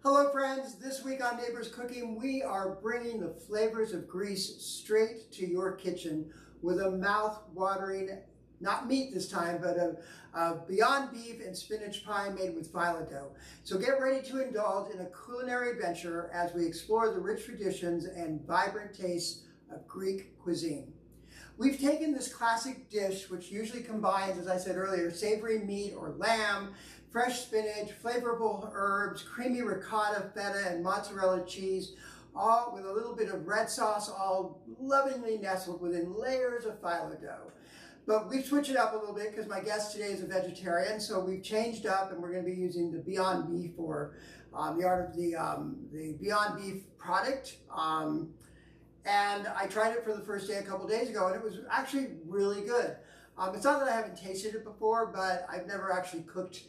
Hello friends, this week on Neighbors Cooking, we are bringing the flavors of Greece straight to your kitchen with a mouth-watering, not meat this time, but a Beyond Beef and spinach pie made with Philo dough. So get ready to indulge in a culinary adventure as we explore the rich traditions and vibrant tastes of Greek cuisine. We've taken this classic dish, which usually combines, as I said earlier, savory meat or lamb, fresh spinach, flavorful herbs, creamy ricotta, feta, and mozzarella cheese, all with a little bit of red sauce, all lovingly nestled within layers of Philo dough. But we've switched it up a little bit because my guest today is a vegetarian, so we've changed up and we're going to be using the Beyond Beef or the Beyond Beef product. And I tried it for the first day a couple days ago, and it was actually really good. It's not that I haven't tasted it before, but I've never actually cooked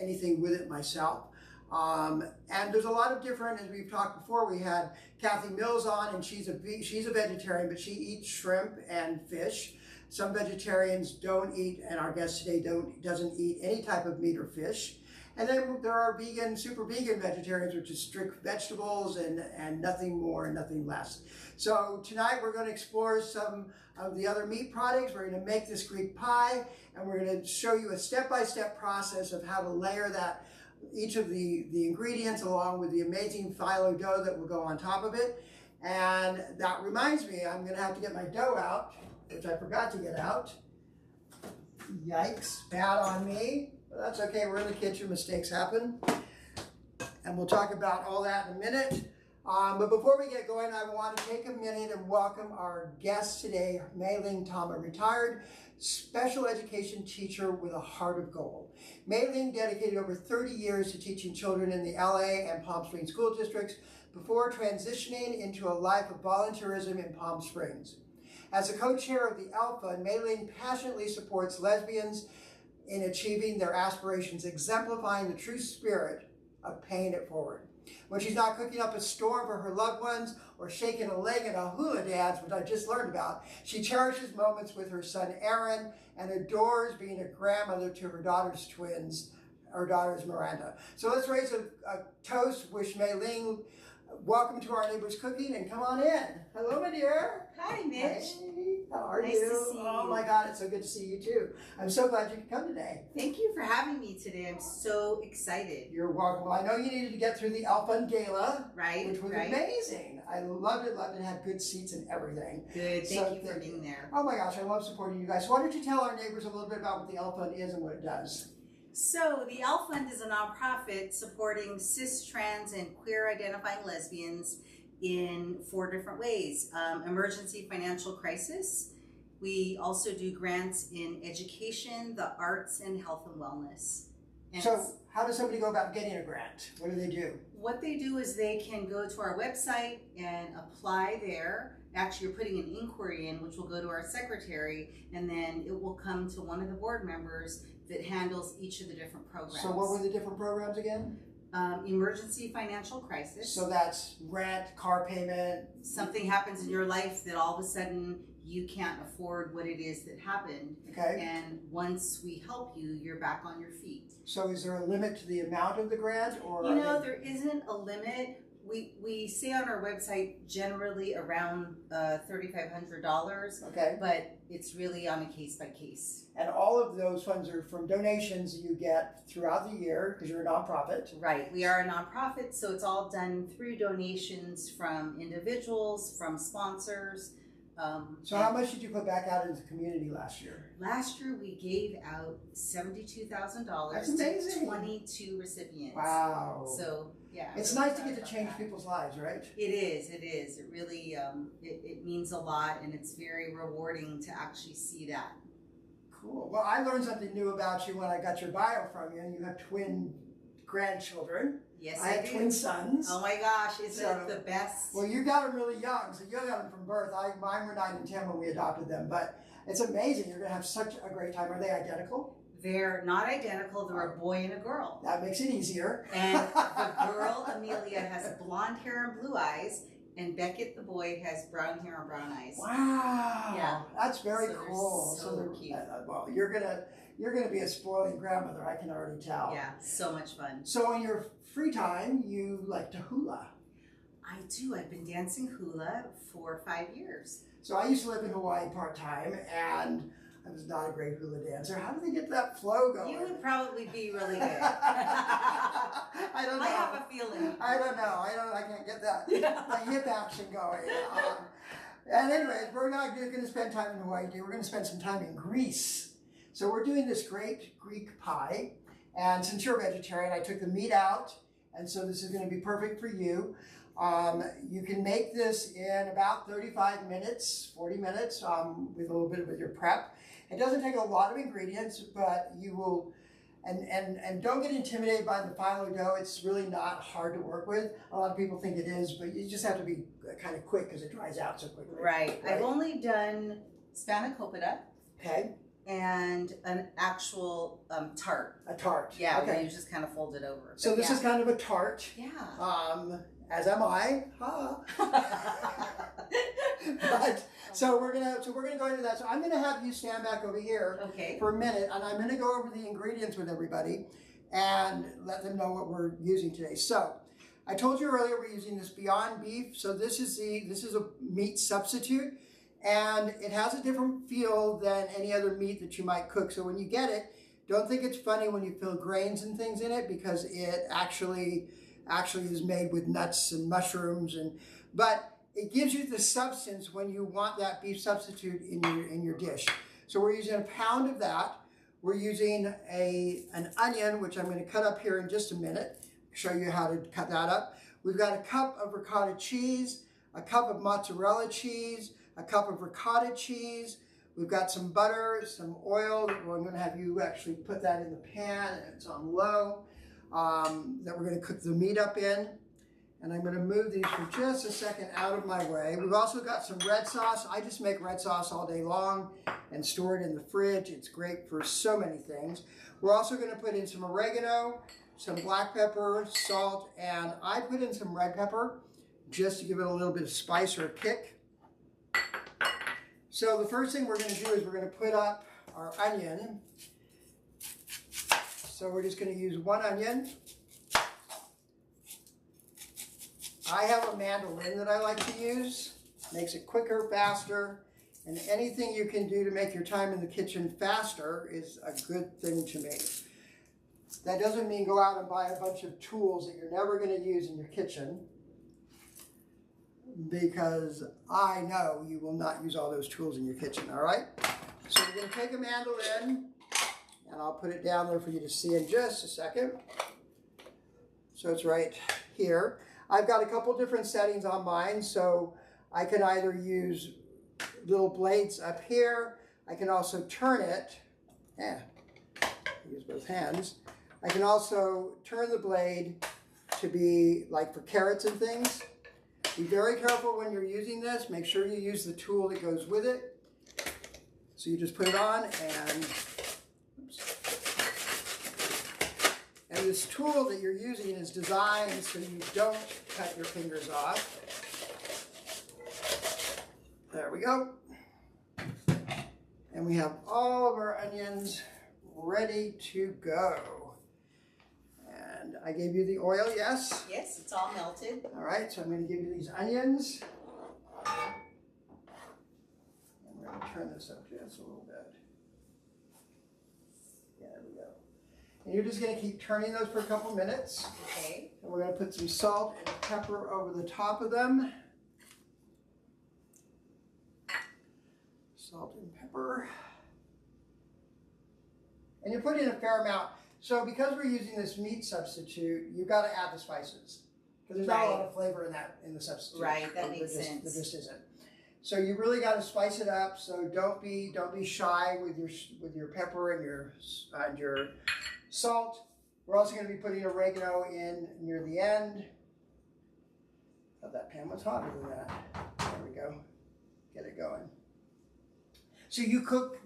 anything with it myself. And there's a lot of different, as we've talked before, we had Kathy Mills on, and she's a vegetarian, but she eats shrimp and fish. Some vegetarians don't eat, and our guest today doesn't eat any type of meat or fish. And then there are vegan, super vegan vegetarians, which is strict vegetables and nothing more and nothing less. So tonight we're going to explore some of the other meat products. We're going to make this Greek pie, and we're going to show you a step-by-step process of how to layer each of the ingredients along with the amazing Philo dough that will go on top of it. And that reminds me, I'm going to have to get my dough out, which I forgot to get out. Yikes, bad on me. But that's okay, we're in the kitchen, mistakes happen. And we'll talk about all that in a minute. But before we get going, I want to take a minute and welcome our guest today, Mei Ling Tom, a retired special education teacher with a heart of gold. Mei Ling dedicated over 30 years to teaching children in the LA and Palm Springs school districts before transitioning into a life of volunteerism in Palm Springs. As a co-chair of the Alpha, Mei Ling passionately supports lesbians in achieving their aspirations, exemplifying the true spirit of paying it forward. When she's not cooking up a storm for her loved ones or shaking a leg in a hula dance, which I just learned about, she cherishes moments with her son Aaron and adores being a grandmother to her daughter's twins, her daughter's Miranda. So let's raise a toast, wish Mei Ling welcome to our Neighbors Cooking, and come on in. Hello, my dear. Hi, Mitch. Hey, how are Nice you? to see you. Oh my God, it's so good to see you too. I'm so glad you could come today. Thank you for having me today. I'm so excited. You're welcome. Well, I know you needed to get through the Alpha Gala, Right, which was right. amazing. I loved it, had good seats and everything. Good. So Thank you for being there. Oh my gosh, I love supporting you guys. So why don't you tell our neighbors a little bit about what the Alpha is and what it does? So the L Fund is a nonprofit supporting cis, trans, and queer identifying lesbians in 4 different ways. Emergency financial crisis. We also do grants in education, the arts, and health and wellness. And So how does somebody go about getting a grant? What do they do? what they do is they can go to our website and apply there. Actually, you're putting an inquiry in, which will go to our secretary, and then it will come to one of the board members that handles each of the different programs. So what were the different programs again? Emergency financial crisis. So that's rent, car payment. Something happens in your life that all of a sudden you can't afford what it is that happened. Okay. And once we help you, you're back on your feet. So is there a limit to the amount of the grant, or? You know, there isn't a limit. We say on our website generally around $3,500. Okay. But it's really on a case by case. And all of those funds are from donations you get throughout the year because you're a nonprofit. Right. We are a nonprofit, so it's all done through donations from individuals, from sponsors. So how much did you put back out into the community last year? Last year we gave out $72,000 That's amazing. to 22 recipients. Wow. So yeah. It's really nice to proud get to about change that. people's lives, right? It is. It really it means a lot, and it's very rewarding to actually see that. Cool. Well, I learned something new about you when I got your bio from you. You have twin grandchildren. Yes, I have do. twin sons. Oh my gosh, isn't So- it the best? Well, you got them really young, so you got them from birth. Mine were 9 and 10 when we adopted them, but it's amazing. You're going to have such a great time. Are they identical? They're not identical. They're a boy and a girl. That makes it easier. And the girl, Amelia, has blonde hair and blue eyes, and Beckett, the boy, has brown hair and brown eyes. Wow. Yeah. That's very So they're cool. so they're cute. Well, you're gonna You're going to be a spoiling grandmother, I can already tell. Yeah, so much fun. So in your free time, you like to hula. I do. I've been dancing hula for 5 years. So I used to live in Hawaii part-time, and I was not a great hula dancer. How do they get that flow going? You would probably be really good. I don't know. I have a feeling. I don't know. I can't get that the hip action going. And anyways, we're not going to spend time in Hawaii today. We're going to spend some time in Greece. So we're doing this great Greek pie. And since you're a vegetarian, I took the meat out. And so this is going to be perfect for you. You can make this in about 35 minutes, 40 minutes with a little bit of your prep. It doesn't take a lot of ingredients, but you will, and don't get intimidated by the Philo dough. It's really not hard to work with. A lot of people think it is, but you just have to be kind of quick because it dries out so quickly. Right. I've only done spanakopita. Okay. And an actual tart. A tart. Yeah, okay. where you just kind of fold it over. So this is kind of a tart. Yeah. As am I. Ha. But so we're gonna go into that. So I'm gonna have you stand back over here for a minute, and I'm gonna go over the ingredients with everybody and let them know what we're using today. So I told you earlier we're using this Beyond Beef. So this is a meat substitute, and it has a different feel than any other meat that you might cook. So when you get it, don't think it's funny when you feel grains and things in it, because it actually is made with nuts and mushrooms, but it gives you the substance when you want that beef substitute in your dish. So we're using a pound of that. We're using an onion, which I'm going to cut up here in just a minute, show you how to cut that up. We've got a cup of ricotta cheese, a cup of mozzarella cheese, a cup of ricotta cheese. We've got some butter, some oil. Well, I'm going to have you actually put that in the pan, and it's on low, that we're going to cook the meat up in. And I'm going to move these for just a second out of my way. We've also got some red sauce. I just make red sauce all day long and store it in the fridge. It's great for so many things. We're also going to put in some oregano, some black pepper, salt, and I put in some red pepper just to give it a little bit of spice or a kick. So the first thing we're going to do is we're going to put up our onion. So we're just going to use one onion. I have a mandolin that I like to use. Makes it quicker, faster, and anything you can do to make your time in the kitchen faster is a good thing to me. That doesn't mean go out and buy a bunch of tools that you're never going to use in your kitchen, because I know you will not use all those tools in your kitchen, all right? So we're going to take a mandolin, and I'll put it down there for you to see in just a second. So it's right here. I've got a couple different settings on mine, so I can either use little blades up here. I can also turn it. Use both hands. I can also turn the blade to be like for carrots and things. Be very careful when you're using this. Make sure you use the tool that goes with it. So you just put it on and, and this tool that you're using is designed so you don't cut your fingers off. There we go. And we have all of our onions ready to go. And I gave you the oil, yes? Yes, it's all melted. All right, so I'm going to give you these onions. And we're going to turn this up just a little bit. Yeah, there we go. And you're just going to keep turning those for a couple minutes. Okay. And we're going to put some salt and pepper over the top of them. Salt and pepper. And you're putting a fair amount. So because we're using this meat substitute, you've got to add the spices. Because there's not a lot of flavor in the substitute. Right, that makes sense. There just isn't. So you really got to spice it up. So don't be shy with your pepper and your salt. We're also going to be putting oregano in near the end. Thought that pan was hotter than that. There we go. Get it going. So you cook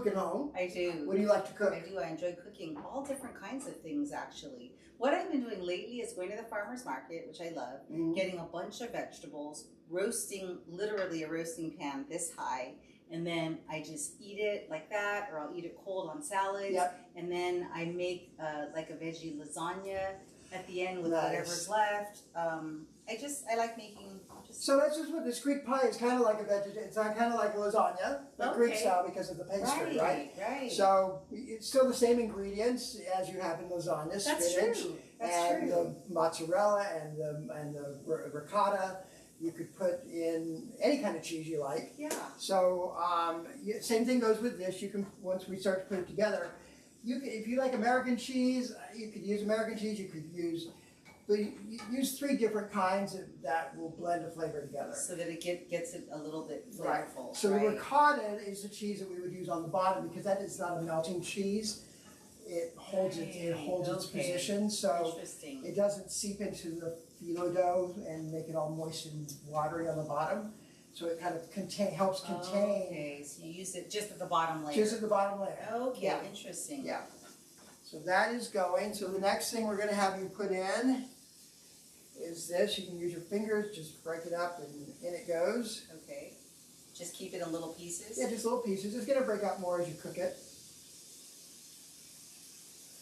at home? I do. What do you like to cook? I do. I enjoy cooking all different kinds of things, actually. What I've been doing lately is going to the farmer's market, which I love, getting a bunch of vegetables, roasting, literally a roasting pan this high, and then I just eat it like that, or I'll eat it cold on salads. Yep. And then I make like a veggie lasagna at the end with Nice. whatever's left. I like making. So that's just what this Greek pie is kind of like a vegetarian. It's kind of like lasagna, but Greek style because of the pastry, right? Right. So it's still the same ingredients as you have in lasagna: That's spinach true. and the mozzarella and the ricotta. You could put in any kind of cheese you like. Yeah. So same thing goes with this. You can, once we start to put it together, you can, if you like American cheese, you could use American cheese. You could use, but you use 3 different kinds that will blend a flavor together. So that it gets it a little bit flavorful. Right. So the ricotta is the cheese that we would use on the bottom because that is not a melting cheese. It holds its position, so it doesn't seep into the phyllo dough and make it all moist and watery on the bottom. So it kind of helps contain. Okay, so you use it just at the bottom layer. Just at the bottom layer. Okay, yeah. Interesting. Yeah. So that is going. So the next thing we're going to have you put in is this. You can use your fingers, just break it up, and in it goes. Okay. Just keep it in little pieces? Yeah, just little pieces. It's going to break up more as you cook it.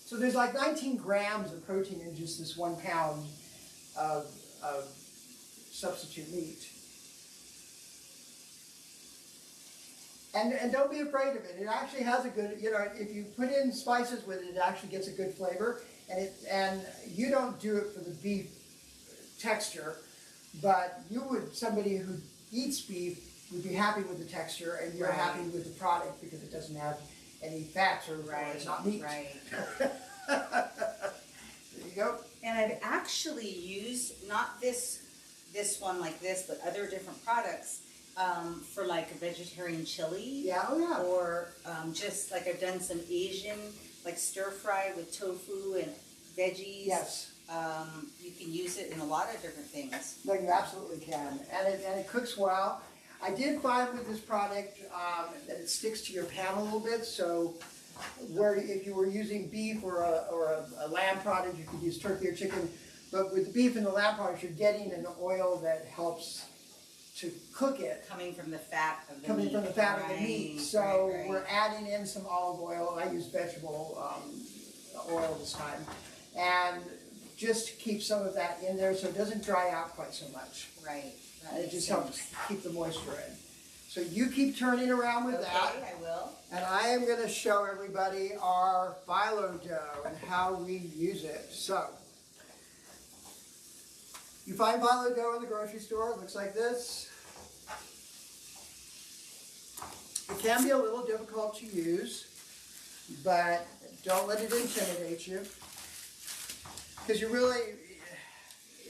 So there's like 19 grams of protein in just this 1 pound of substitute meat. And don't be afraid of it. It actually has a good, if you put in spices with it, it actually gets a good flavor. And you don't do it for the beef texture, but somebody who eats beef would be happy with the texture, and you're happy with the product because it doesn't have any fats or it's not meat. Right. There you go. And I've actually used, not this one like this, but other different products for like a vegetarian chili. Yeah, oh yeah. Or just like I've done some Asian, like stir fry with tofu and veggies. Yes. You can use it in a lot of different things. No, you absolutely can. And it cooks well. I did find with this product that it sticks to your pan a little bit, so if you were using beef or a lamb product, you could use turkey or chicken, but with the beef and the lamb product, you're getting an oil that helps to cook it. Coming from the fat of the meat. Coming from the fat of the meat. So we're adding in some olive oil. I use vegetable oil this time. And just to keep some of that in there so it doesn't dry out quite so much. Right. And it just helps keep the moisture in. So you keep turning around with that. Okay, I will. And I am going to show everybody our Philo dough and how we use it. So, you find Philo dough in the grocery store. It looks like this. It can be a little difficult to use, but don't let it intimidate you. Because you really,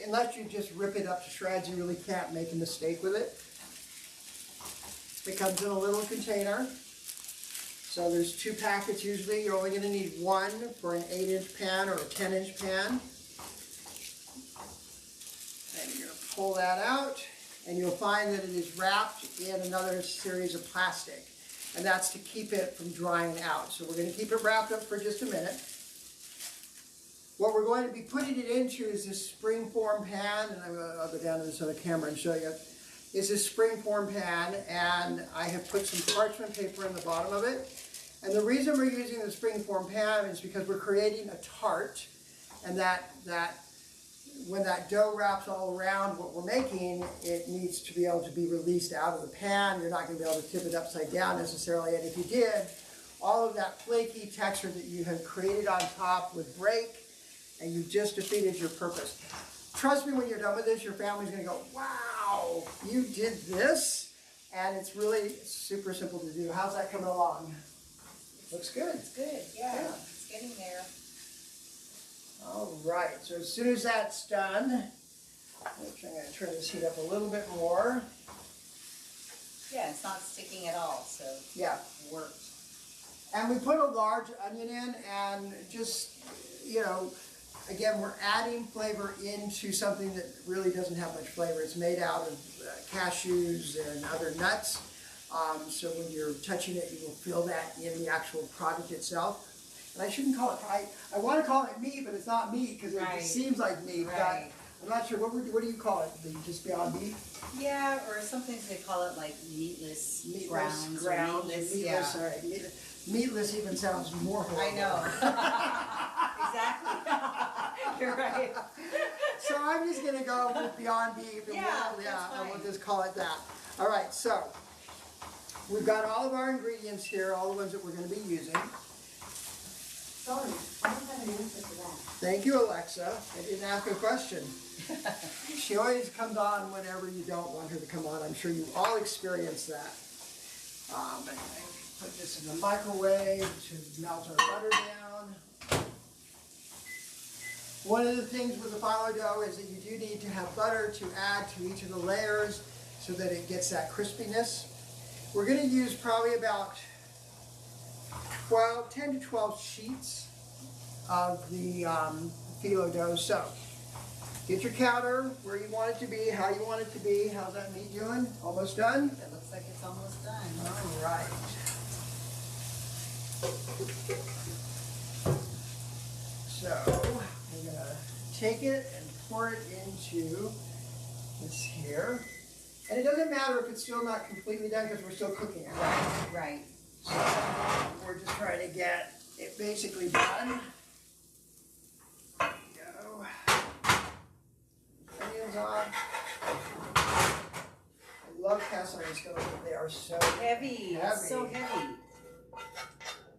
unless you just rip it up to shreds, you really can't make a mistake with it. It comes in a little container. So there's 2 packets usually. You're only going to need 1 for an 8-inch pan or a 10-inch pan. And you're going to pull that out, and you'll find that it is wrapped in another series of plastic. And that's to keep it from drying out. So we're going to keep it wrapped up for just a minute. What we're going to be putting it into is this springform pan, and I'll go down to this other camera and show you. Is this springform pan, and I have put some parchment paper in the bottom of it. And the reason we're using the springform pan is because we're creating a tart, and that when that dough wraps all around what we're making, it needs to be able to be released out of the pan. You're not going to be able to tip it upside down necessarily, and if you did, all of that flaky texture that you have created on top would break, and you just defeated your purpose. Trust me, when you're done with this, your family's going to go, wow, you did this? And it's really super simple to do. How's that coming along? Looks good. It's good, yeah. It's getting there. All right, so as soon as that's done, I'm going to turn this heat up a little bit more. Yeah, it's not sticking at all, so yeah, it worked. And we put a large onion in, and just, again, we're adding flavor into something that really doesn't have much flavor. It's made out of cashews and other nuts. So when you're touching it, you will feel that in the actual product itself. And I shouldn't call it, I want to call it meat, but it's not meat because it seems like meat. Right. I'm not sure, what do you call it? Just Beyond Meat? Yeah, or sometimes they call it like meatless grounds. Meatless, Yeah. all right. Meatless even sounds more horrible. I know. Exactly. You're right. So I'm just going to go with Beyond Beef. And we'll just call it that. All right, so we've got all of our ingredients here, all the ones that we're going to be using. Sorry, I don't have an answer for that. Thank you, Alexa. I didn't ask a question. She always comes on whenever you don't want her to come on. I'm sure you all experience that. And put this in the microwave to melt our butter down. One of the things with the phyllo dough is that you do need to have butter to add to each of the layers so that it gets that crispiness. We're going to use probably about 10 to 12 sheets of the phyllo dough. So get your counter where you want it to be, how you want it to be. How's that meat doing? Almost done? It looks like it's almost done. All right. So I'm going to take it and pour it into this here. And it doesn't matter if it's still not completely done because we're still cooking it. Right. So we're just trying to get it basically done. There we go. Onions on. I love cast iron stoves, but they are so Heavy. So heavy. I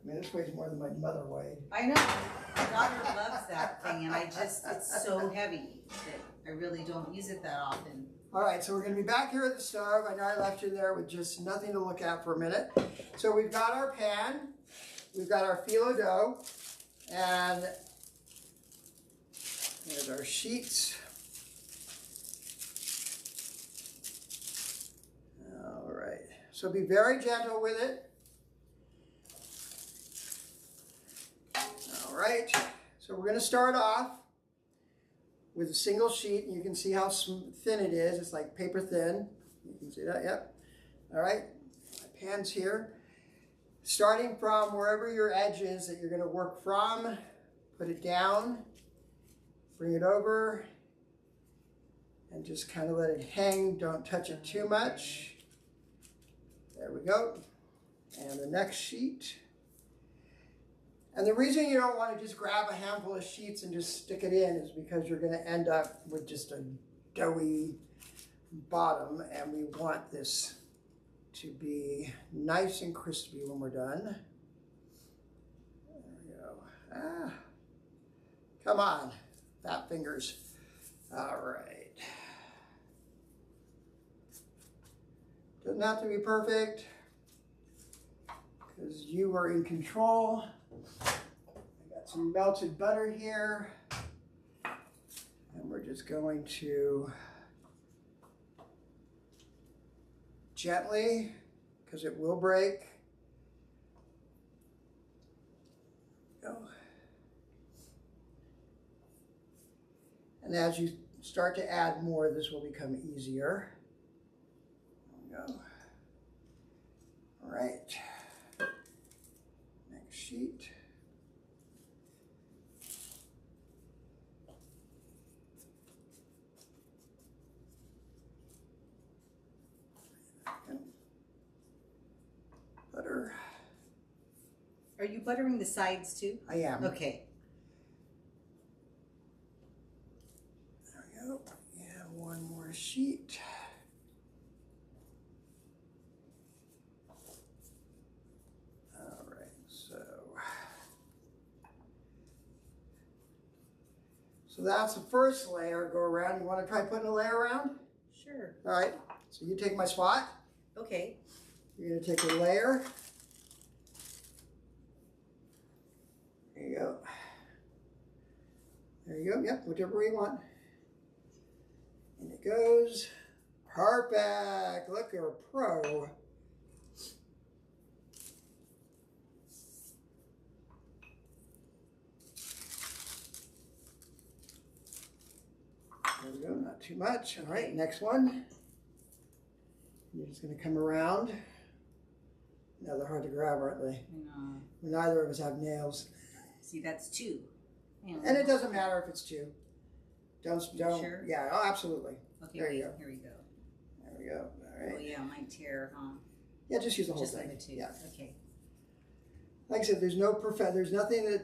mean, this weighs more than my mother weighed. I know. My daughter loves that thing, and it's so heavy that I really don't use it that often. All right, so we're going to be back here at the stove. I know I left you there with just nothing to look at for a minute. So we've got our pan, we've got our phyllo dough, and there's our sheets. All right, so be very gentle with it. All right, so we're going to start off with a single sheet, and you can see how thin it is. It's like paper thin. You can see that, yep. All right, my pan's here. Starting from wherever your edge is that you're gonna work from, put it down, bring it over, and just kind of let it hang. Don't touch it too much. There we go. And the next sheet. And the reason you don't want to just grab a handful of sheets and just stick it in is because you're going to end up with just a doughy bottom, and we want this to be nice and crispy when we're done. There we go. Ah, come on, fat fingers. All right. Doesn't have to be perfect because you are in control. I got some melted butter here, and we're just going to gently, because it will break. Go. And as you start to add more, this will become easier. There we go. All right. Next sheet. Butter. Are you buttering the sides too? I am. Okay. There we go. Yeah, one more sheet. All right, so that's the first layer. Go around. You want to try putting a layer around? Sure. All right. So you take my spot. Okay. You're going to take a layer. There you go. There you go. Yep, whichever way you want. And it goes. Perfect. Look, you're a pro. There we go. Not too much. All right, next one. You're just going to come around. Now they're hard to grab, aren't they? No. Neither of us have nails. See, that's two. And it doesn't matter if it's two. Don't. Sure? Yeah. Oh, absolutely. Okay, There wait, you go. here we go. There we go. All Oh right. yeah, it might tear, huh? Yeah, just use the whole Just thing. leave it too. Yeah. Okay. Like I said, there's nothing that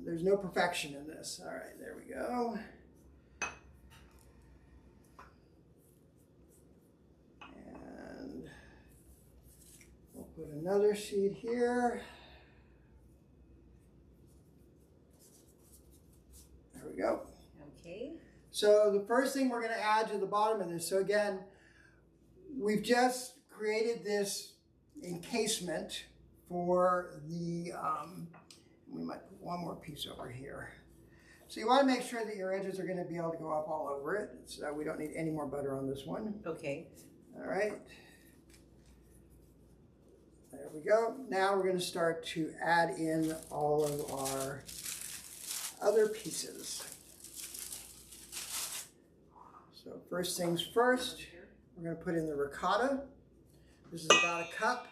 there's no perfection in this. All right, there we go. And we'll put another sheet here. There we go. Okay. So the first thing we're going to add to the bottom of this, so again, we've just created this encasement for the, we might put one more piece over here. So you want to make sure that your edges are going to be able to go up all over it. So we don't need any more butter on this one. Okay. All right. There we go. Now we're going to start to add in all of our other pieces. So first things first, we're going to put in the ricotta. This is about a cup.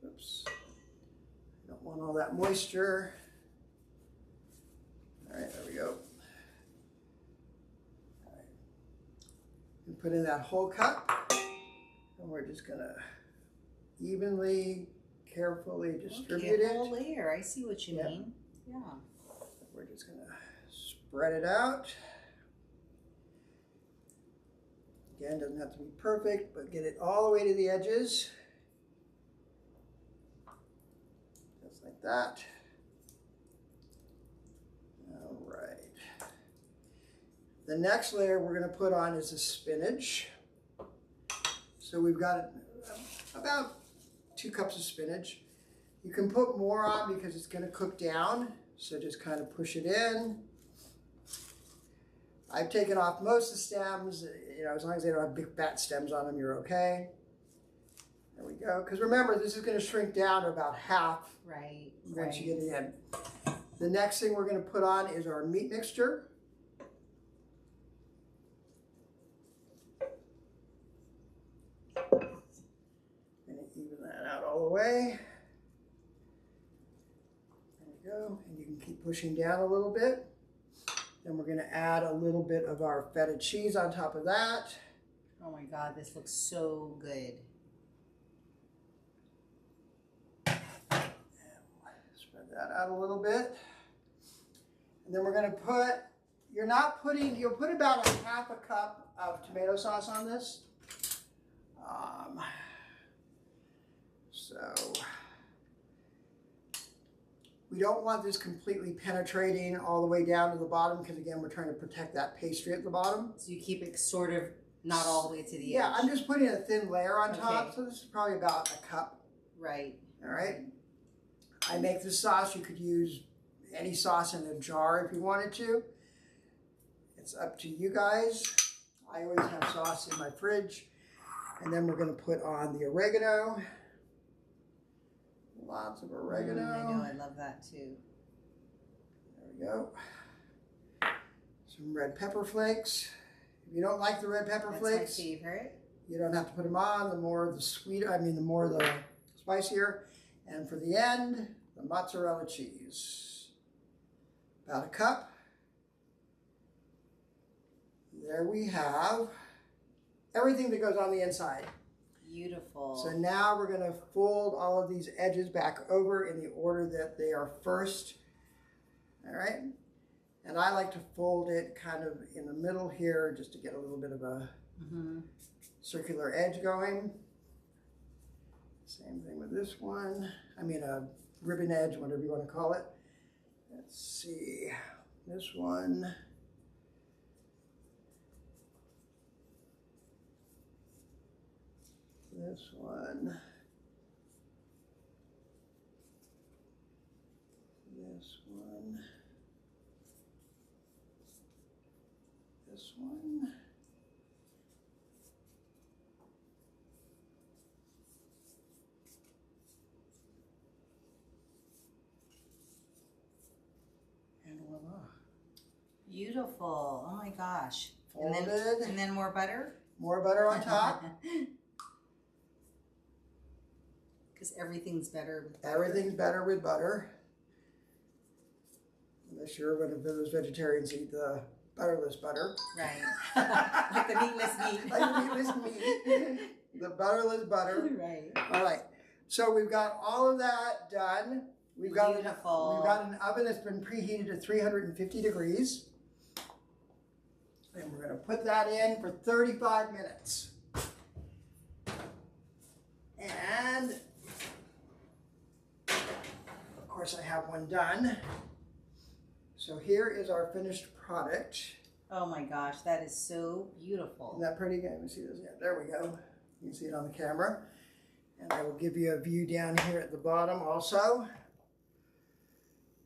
Oops. Don't want all that moisture. All right, there we go. All right. And put in that whole cup. And we're just going to evenly, carefully distribute a it. whole layer. I see what you mean. Yeah. We're just going to spread it out. Again, doesn't have to be perfect, but get it all the way to the edges. Just like that. All right. The next layer we're going to put on is the spinach. So we've got about 2 cups of spinach. You can put more on because it's going to cook down. So just kind of push it in. I've taken off most of the stems. You know, as long as they don't have big fat stems on them, you're okay. There we go. Because remember, this is going to shrink down to about half once you get it in. The next thing we're going to put on is our meat mixture. Going to even that out all the way. There we go. And you can keep pushing down a little bit. Then we're going to add a little bit of our feta cheese on top of that. Oh my God, this looks so good. Spread that out a little bit. And then we're going to put, you'll put about a half a cup of tomato sauce on this. So we don't want this completely penetrating all the way down to the bottom because again, we're trying to protect that pastry at the bottom. So you keep it sort of not all the way to the edge. Yeah, I'm just putting a thin layer on top. So this is probably about a cup. Right. All right. I make this sauce. You could use any sauce in a jar if you wanted to. It's up to you guys. I always have sauce in my fridge. And then we're going to put on the oregano. Lots of oregano. I know, I love that too. There we go. Some red pepper flakes. If you don't like the red pepper flakes, that's my favorite. You don't have to put them on. The more the sweeter, the more the spicier. And for the end, the mozzarella cheese. About a cup. There we have everything that goes on the inside. Beautiful. So now we're going to fold all of these edges back over in the order that they are first. All right. And I like to fold it kind of in the middle here just to get a little bit of a circular edge going. Same thing with this one. A ribbon edge, whatever you want to call it. Let's see. This one. This one. This one. This one. And voila. Beautiful. Oh my gosh. Folded. And then more butter? More butter on top. Because everything's better with butter. Everything's better with butter. Unless you're one of those vegetarians who eat the butterless butter. Right. Like the meatless meat. Like the meatless meat. The butterless butter. Right. All right. So we've got all of that done. We've got Beautiful. We've got an oven that's been preheated to 350 degrees. And we're going to put that in for 35 minutes. And of course I have one done. So here is our finished product. Oh my gosh, that is so beautiful. Isn't that pretty good? Let me see this. Yeah, there we go. You can see it on the camera. And I will give you a view down here at the bottom also.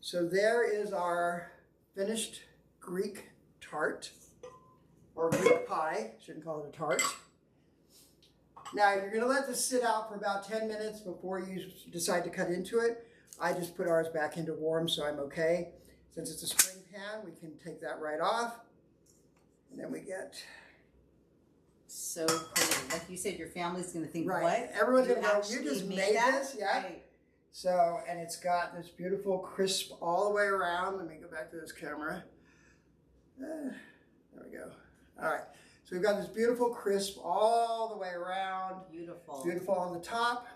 So there is our finished Greek tart, or Greek pie. Shouldn't call it a tart. Now you're going to let this sit out for about 10 minutes before you decide to cut into it. I just put ours back into warm, so I'm okay. Since it's a spring pan, we can take that right off. And then we get... So pretty. Like you said, your family's going to think, right. what? Everyone's going to go, actually you just made made that? this? Yeah. Right. So, and it's got this beautiful crisp all the way around. Let me go back to this camera. There we go. All right. So we've got this beautiful crisp all the way around. Beautiful. Beautiful on the top.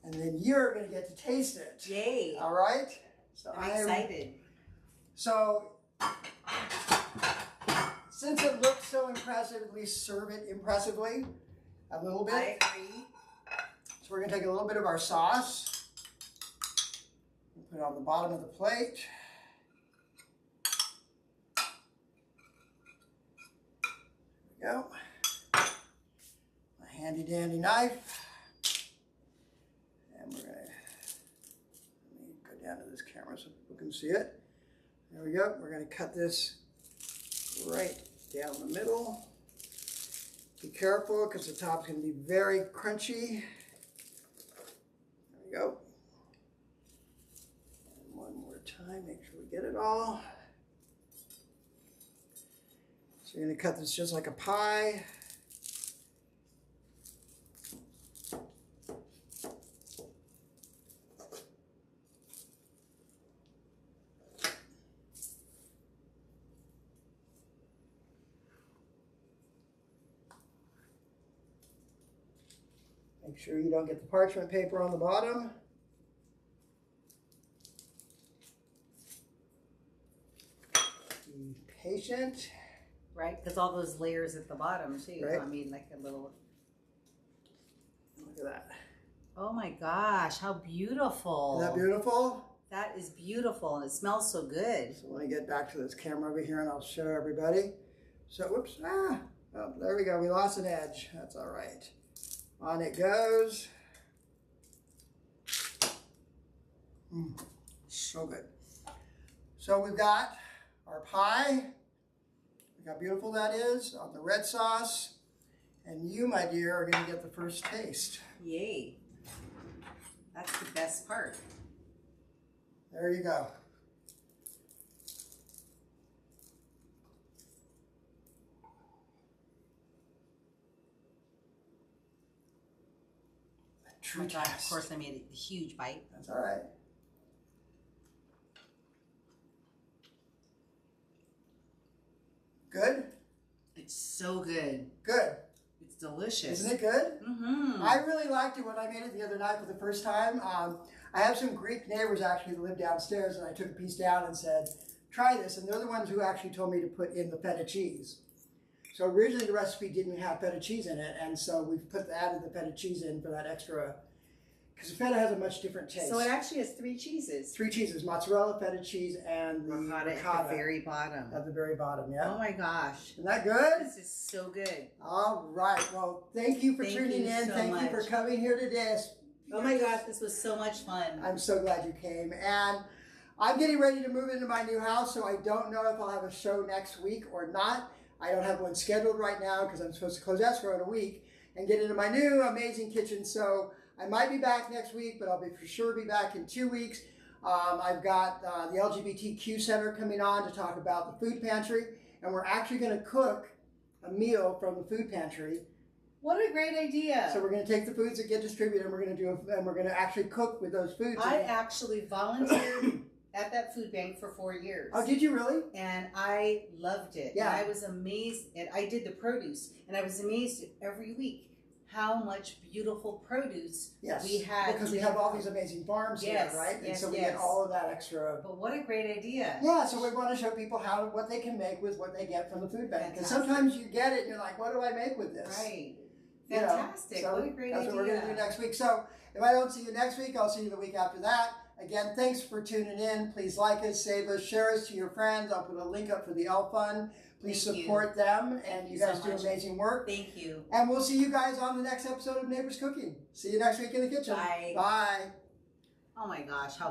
And then you're going to get to taste it. Yay. All right? So I'm excited. So, since it looks so impressive, at least serve it impressively a little bit. I agree. So we're going to take a little bit of our sauce and put it on the bottom of the plate. There we go. A handy dandy knife. And we're going to, let me go down to this camera so people can see it. There we go. We're going to cut this right down the middle. Be careful because the top's going to be very crunchy. There we go. And one more time, make sure we get it all. So you're going to cut this just like a pie. Make sure you don't get the parchment paper on the bottom. Be patient. Right, because all those layers at the bottom too. Right. I mean, like a little. Look at that. Oh my gosh, how beautiful! Isn't that beautiful? That is beautiful, and it smells so good. So let me get back to this camera over here and I'll show everybody. So, whoops, oh, there we go. We lost an edge. That's all right. On it goes. So good. So we've got our pie. Look how beautiful that is on the red sauce. And you, my dear, are going to get the first taste. Yay. That's the best part. There you go. Oh my God, of course I made a huge bite. That's all right. Good? It's so good. Good. It's delicious. Isn't it good? Mm-hmm. I really liked it when I made it the other night for the first time. I have some Greek neighbors actually that live downstairs, and I took a piece down and said, try this. And they're the ones who actually told me to put in the feta cheese. So originally the recipe didn't have feta cheese in it, and so we've added the feta cheese in for that extra, because the feta has a much different taste. So it actually has 3 cheeses. 3 cheeses, mozzarella, feta cheese, and the Ricotta at the very bottom. At the very bottom, yeah. Oh my gosh. Isn't that good? This is so good. All right. Well, thank you for tuning in. So Thank you for much. coming here today. Oh my gosh, this was so much fun. I'm so glad you came. And I'm getting ready to move into my new house, so I don't know if I'll have a show next week or not. I don't have one scheduled right now because I'm supposed to close escrow in a week and get into my new amazing kitchen. So I might be back next week, but I'll for sure be back in 2 weeks. I've got the LGBTQ Center coming on to talk about the food pantry, and we're actually going to cook a meal from the food pantry. What a great idea. So we're going to take the foods that get distributed, and we're going to actually cook with those foods. I actually volunteered at that food bank for 4 years. Oh, did you really? And I loved it. Yeah. And I was amazed. And I did the produce, and I was amazed every week how much beautiful produce Yes. we had. Because we have all these amazing farms Yes, here, right? And yes, so we yes. get all of that extra. But what a great idea. Yeah, so we want to show people what they can make with what they get from the food bank. Because Fantastic. sometimes you get it and you're like, what do I make with this? Right. You know, Fantastic. so what a great that's idea. what we're going to do next week. So if I don't see you next week, I'll see you the week after that. Again, thanks for tuning in. Please like us, save us, share us to your friends. I'll put a link up for the L Fund. Please Thank you. support them, and Thank you you guys so do much. amazing work. Thank you. And we'll see you guys on the next episode of Neighbors Cooking. See you next week in the kitchen. Bye. Bye. Oh my gosh, how